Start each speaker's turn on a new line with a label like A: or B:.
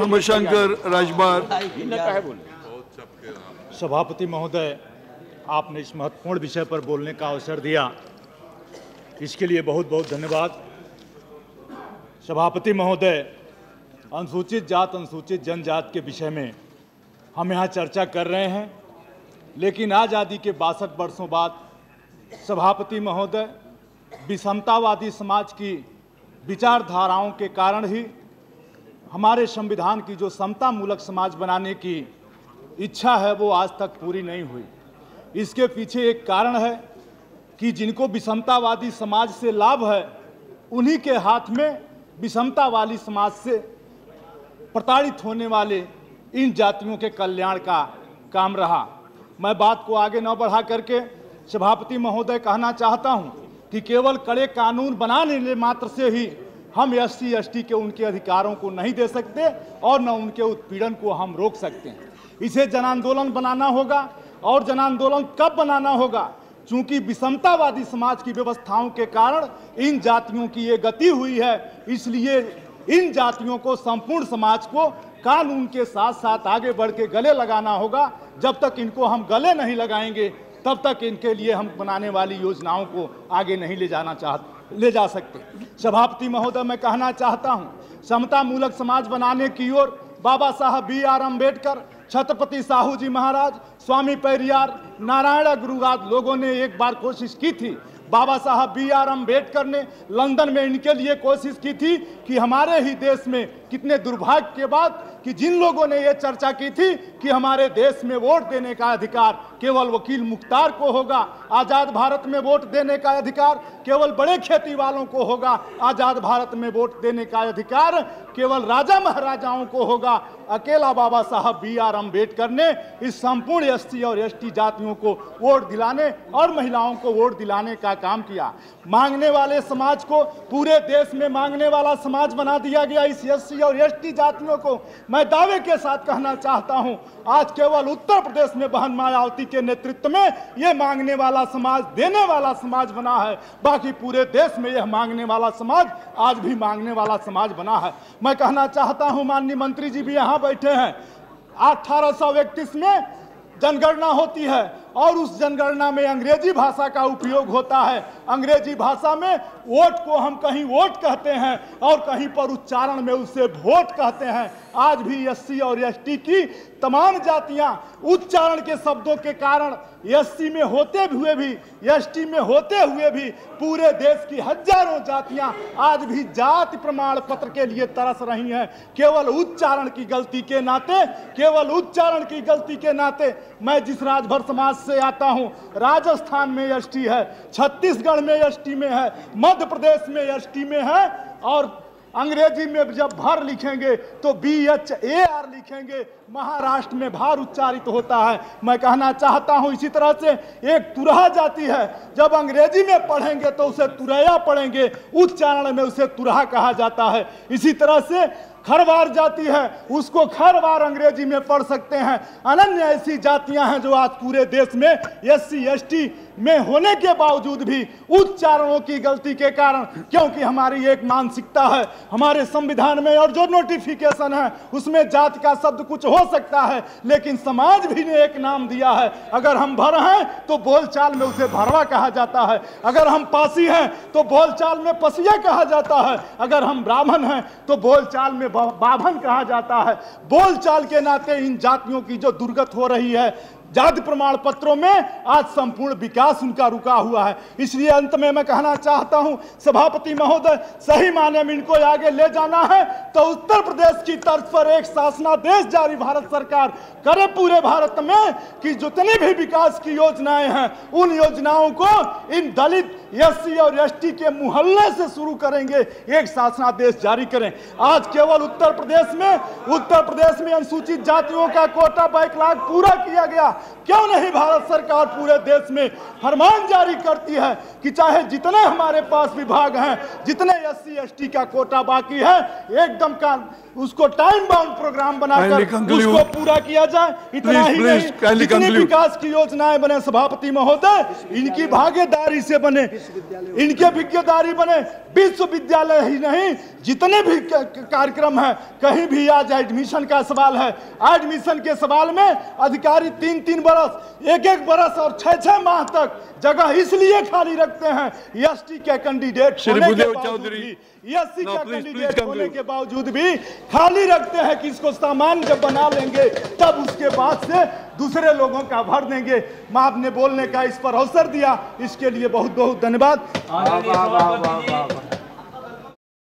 A: उमाशंकर राजभर।
B: सभापति महोदय, आपने इस महत्वपूर्ण विषय पर बोलने का अवसर दिया, इसके लिए बहुत बहुत धन्यवाद। सभापति महोदय, अनुसूचित जात अनुसूचित जनजाति के विषय में हम यहाँ चर्चा कर रहे हैं, लेकिन आज़ादी के 62 वर्षों बाद सभापति महोदय, विषमतावादी समाज की विचारधाराओं के कारण ही हमारे संविधान की जो समतामूलक समाज बनाने की इच्छा है वो आज तक पूरी नहीं हुई। इसके पीछे एक कारण है कि जिनको विषमतावादी समाज से लाभ है, उन्हीं के हाथ में विषमतावादी समाज से प्रताड़ित होने वाले इन जातियों के कल्याण का काम रहा। मैं बात को आगे न बढ़ा करके सभापति महोदय कहना चाहता हूं कि केवल कड़े कानून बनाने मात्र से ही हम SC ST के उनके अधिकारों को नहीं दे सकते और न उनके उत्पीड़न को हम रोक सकते हैं। इसे जन आंदोलन बनाना होगा। और जन आंदोलन कब बनाना होगा? चूंकि विषमतावादी समाज की व्यवस्थाओं के कारण इन जातियों की ये गति हुई है, इसलिए इन जातियों को, संपूर्ण समाज को कानून के साथ साथ आगे बढ़ के गले लगाना होगा। जब तक इनको हम गले नहीं लगाएंगे तब तक इनके लिए हम बनाने वाली योजनाओं को आगे नहीं ले जा सकते। सभापति महोदय, मैं कहना चाहता हूं, समतामूलक समाज बनाने की ओर बाबा साहब BR अम्बेडकर, छत्रपति साहू जी महाराज, स्वामी पेरियार, नारायण गुरुगाद लोगों ने एक बार कोशिश की थी। बाबा साहब BR अम्बेडकर ने लंदन में इनके लिए कोशिश की थी कि हमारे ही देश में, कितने दुर्भाग्य के बाद कि जिन लोगों ने ये चर्चा की थी कि हमारे देश में वोट देने का अधिकार केवल वकील मुख्तार को होगा, आज़ाद भारत में वोट देने का अधिकार केवल बड़े खेती वालों को होगा, आज़ाद भारत में वोट देने का अधिकार केवल राजा महाराजाओं को होगा, अकेला बाबा साहब BR अम्बेडकर ने इस संपूर्ण SC और ST जातियों को वोट दिलाने और महिलाओं को वोट दिलाने का काम किया। मांगने वाले समाज को पूरे देश में मांगने वाला समाज बना दिया गया। इस SC और ST जातियों को मैं दावे के साथ कहना चाहता हूं, आज केवल उत्तर प्रदेश में बहन मायावती के नेतृत्व में यह मांगने वाला समाज, देने वाला समाज बना है। बाकी पूरे देश में यह मांगने वाला समाज आज भी मांगने वाला समाज बना है। मैं कहना चाहता हूं, माननीय मंत्री जी भी यहां बैठे हैं, 1831 में जनगणना होती है और उस जनगणना में अंग्रेजी भाषा का उपयोग होता है। अंग्रेजी भाषा में वोट को हम कहीं वोट कहते हैं और कहीं पर उच्चारण में उसे वोट कहते हैं। आज भी SC और ST की तमाम जातियां उच्चारण के शब्दों के कारण SC में होते हुए भी, ST में होते हुए भी पूरे देश की हजारों जातियां आज भी जाति प्रमाण पत्र के लिए तरस रही हैं। केवल उच्चारण की गलती के नाते, केवल उच्चारण की गलती के नाते, मैं जिस राजभर समाज से आता हूं, राजस्थान में ST है, छत्तीसगढ़ में ST में है, मध्य प्रदेश में ST में है, और अंग्रेजी में जब भर लिखेंगे तो BHAR लिखेंगे, महाराष्ट्र में भार उच्चारित होता है। मैं कहना चाहता हूं, इसी तरह से एक तुरहा जाति है, जब अंग्रेजी में पढ़ेंगे तो उसे तुरैया पढ़ेंगे, उच्चारण में उसे तुरहा कहा जाता है। इसी तरह से खरवार जाति है, उसको खरवार अंग्रेजी में पढ़ सकते हैं। अनन्य ऐसी जातियां हैं जो आज पूरे देश में SC ST में होने के बावजूद भी उच्चारणों की गलती के कारण, क्योंकि हमारी एक मानसिकता है, हमारे संविधान में और जो नोटिफिकेशन है उसमें जाति का शब्द कुछ हो सकता है, लेकिन समाज भी ने एक नाम दिया है। अगर हम भर हैं तो बोलचाल में उसे भरवा कहा जाता है, अगर हम पासी हैं तो बोलचाल में पसिया कहा जाता है, अगर हम ब्राह्मण हैं तो बोलचाल में बाभन कहा जाता है। बोलचाल के नाते इन जातियों की जो दुर्गत हो रही है, जाति प्रमाण पत्रों में आज संपूर्ण विकास उनका रुका हुआ है। इसलिए अंत में मैं कहना चाहता हूं, सभापति महोदय, सही मायने में इनको आगे ले जाना है तो उत्तर प्रदेश की तर्ज पर एक शासनादेश जारी भारत सरकार करे पूरे भारत में कि जितनी भी विकास की योजनाएं हैं उन योजनाओं को इन दलित SC और ST के मुहल्ले से शुरू करेंगे, एक शासनादेश जारी करें। आज केवल उत्तर प्रदेश में अनुसूचित जातियों का कोटा बैकलॉग पूरा किया गया, क्यों नहीं भारत सरकार पूरे देश में फरमान जारी करती है कि चाहे जितने हमारे पास विभाग हैं, जितने SC ST का कोटा बाकी है, एकदम का उसको टाइम बाउंड प्रोग्राम बनाकर उसको पूरा किया जाए। इतना ही नहीं, जितनी विकास की योजनाएं बने सभापति महोदय, इनकी भागीदारी से बने, इनके भागीदारी बने। विश्वविद्यालय ही नहीं, जितने भी कार्यक्रम है, कहीं भी आज एडमिशन का सवाल है, एडमिशन के सवाल में अधिकारी 3-3 बरस, 1-1 बरस और 6-6 माह तक जगह इसलिए खाली रखते हैं ST के कैंडिडेट होने के बावजूद भी, SC का कैंडिडेट होने के बावजूद भी खाली रखते हैं कि इसको सामान्य जब बना लेंगे तब उसके बाद से दूसरे लोगों का भर देंगे। मैं आपने बोलने का इस पर अवसर दिया, इसके लिए बहुत बहुत धन्यवाद।